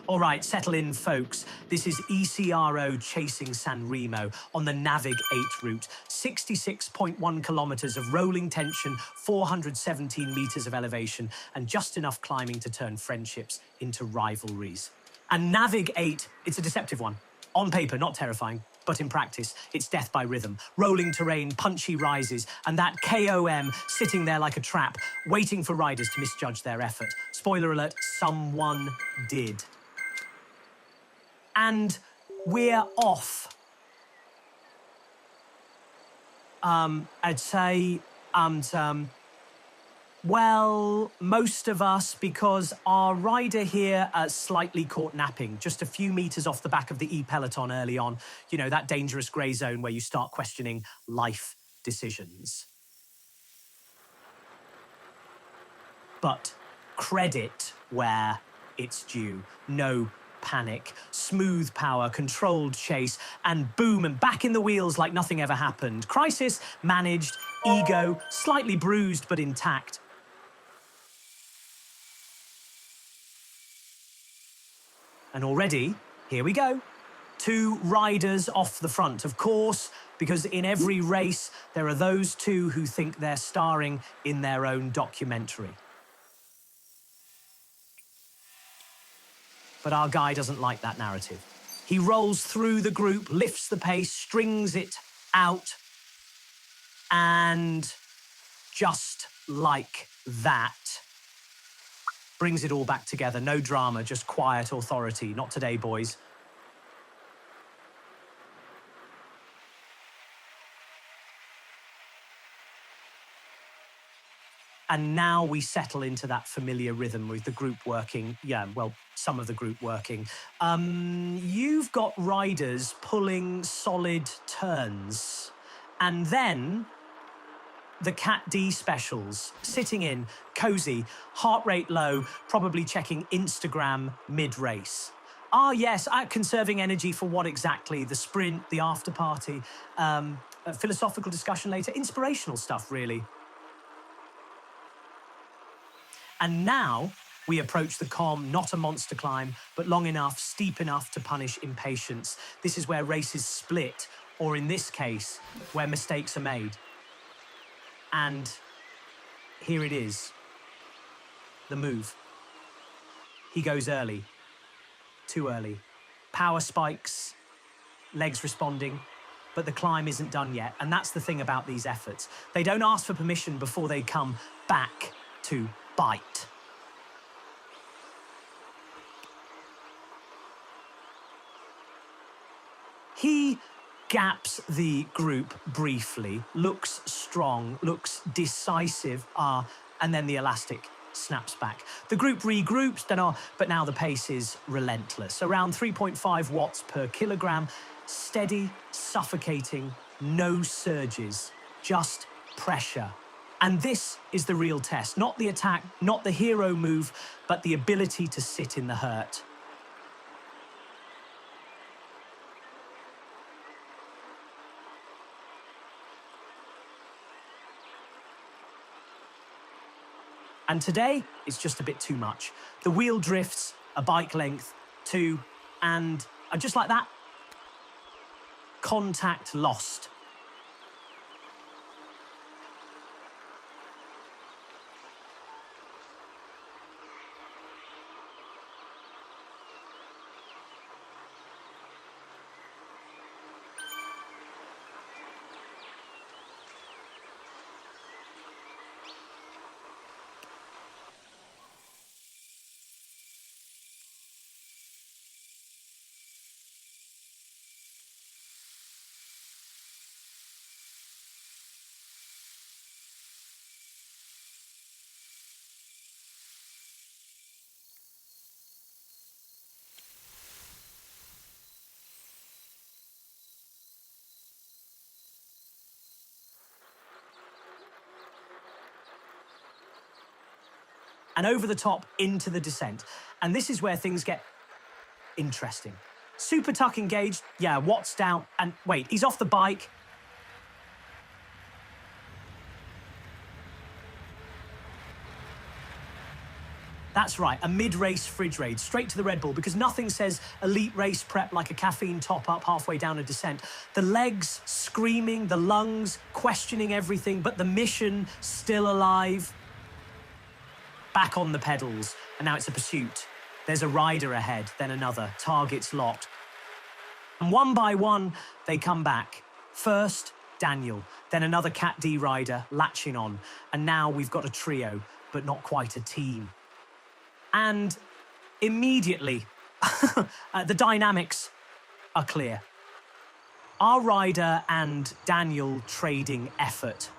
All right, settle in, folks. This is ECRO chasing Sanremo on the Navig 8 route. 66.1 kilometres of rolling tension, 417 metres of elevation, and just enough climbing to turn friendships into rivalries. And Navig 8, it's a deceptive one. On paper, not terrifying, but in practice, it's death by rhythm. Rolling terrain, punchy rises, and that KOM sitting there like a trap, waiting for riders to misjudge their effort. Spoiler alert, someone did. And we're off. I'd say, well, most of us, because our rider here slightly caught napping, just a few meters off the back of the E-peloton early on. You know, that dangerous grey zone where you start questioning life decisions. But credit where it's due. No panic, smooth power, controlled chase, and boom, and back in the wheels like nothing ever happened. Crisis managed, ego slightly bruised but intact. And already, here we go. 2 riders off the front, of course, because in every race, there are those 2 who think they're starring in their own documentary. But our guy doesn't like that narrative. He rolls through the group, lifts the pace, strings it out, and just like that, brings it all back together. No drama, just quiet authority. Not today, boys. And now we settle into that familiar rhythm with the group working. Yeah, well, some of the group working. You've got riders pulling solid turns. And then the Cat D specials, sitting in, cozy, heart rate low, probably checking Instagram mid-race. Ah, yes, conserving energy for what exactly? The sprint, the after party, a philosophical discussion later, inspirational stuff, really. And now we approach the calm, not a monster climb, but long enough, steep enough to punish impatience. This is where races split, or in this case, where mistakes are made. And here it is, the move. He goes early, too early. Power spikes, legs responding, but the climb isn't done yet. And that's the thing about these efforts. They don't ask for permission before they come back to bite. He gaps the group briefly, looks strong, looks decisive, and then the elastic snaps back. The group regroups, but now the pace is relentless. Around 3.5 watts per kilogram, steady, suffocating, no surges, just pressure. And this is the real test, not the attack, not the hero move, but the ability to sit in the hurt. And today, it's just a bit too much. The wheel drifts, a bike length, 2, and just like that, contact lost. And over the top into the descent. And this is where things get interesting. Super tuck engaged, yeah, Watts down, and wait, he's off the bike. That's right, a mid-race fridge raid, straight to the Red Bull, because nothing says elite race prep like a caffeine top-up halfway down a descent. The legs screaming, the lungs questioning everything, but the mission still alive. Back on the pedals, and now it's a pursuit. There's a rider ahead, then another, targets locked. And one by one, they come back. First, Daniel, then another Cat D rider latching on, and now we've got a trio, but not quite a team. And immediately, the dynamics are clear. Our rider and Daniel trading effort,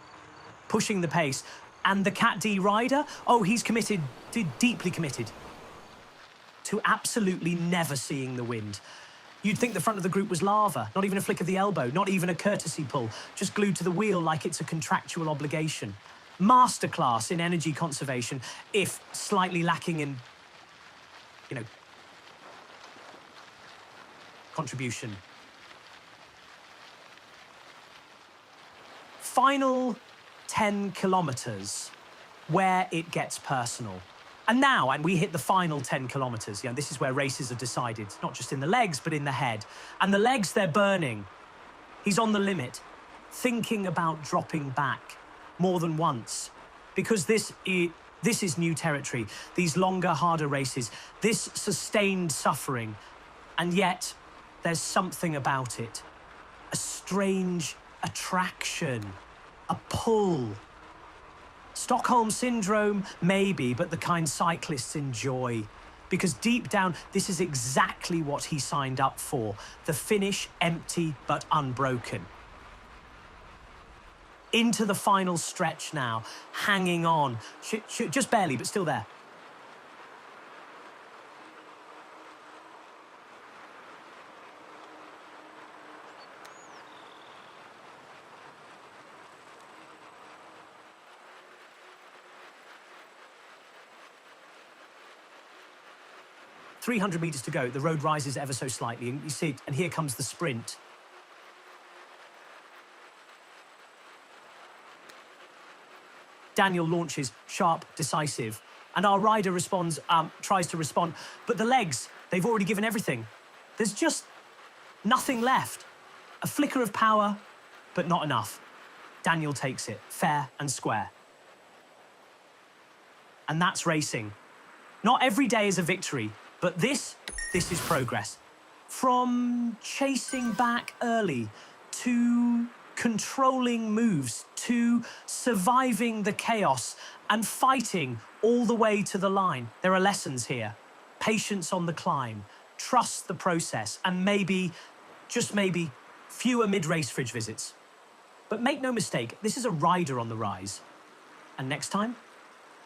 pushing the pace. And the Cat D rider, oh, he's committed, deeply committed to absolutely never seeing the wind. You'd think the front of the group was lava, not even a flick of the elbow, not even a courtesy pull, just glued to the wheel like it's a contractual obligation. Masterclass in energy conservation, if slightly lacking in, contribution. Final 10 kilometers where it gets personal. And we hit the final 10 kilometers. This is where races are decided, not just in the legs, but in the head. And the legs, they're burning. He's on the limit, thinking about dropping back more than once, because this is new territory, these longer, harder races, this sustained suffering. And yet, there's something about it, a strange attraction, a pull. Stockholm Syndrome, maybe, but the kind cyclists enjoy. Because deep down, this is exactly what he signed up for. The finish, empty but unbroken. Into the final stretch now, hanging on. Just barely, but still there. .300 meters to go, the road rises ever so slightly, and you see it, and here comes the sprint. Daniel launches, sharp, decisive, and our rider responds, tries to respond, but the legs, they've already given everything. There's just nothing left. A flicker of power, but not enough. Daniel takes it, fair and square. And that's racing. Not every day is a victory, but this is progress. From chasing back early to controlling moves to surviving the chaos and fighting all the way to the line. There are lessons here. Patience on the climb, trust the process, and maybe, just maybe, fewer mid-race fridge visits. But make no mistake, this is a rider on the rise. And next time,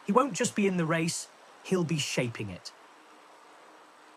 he won't just be in the race, he'll be shaping it.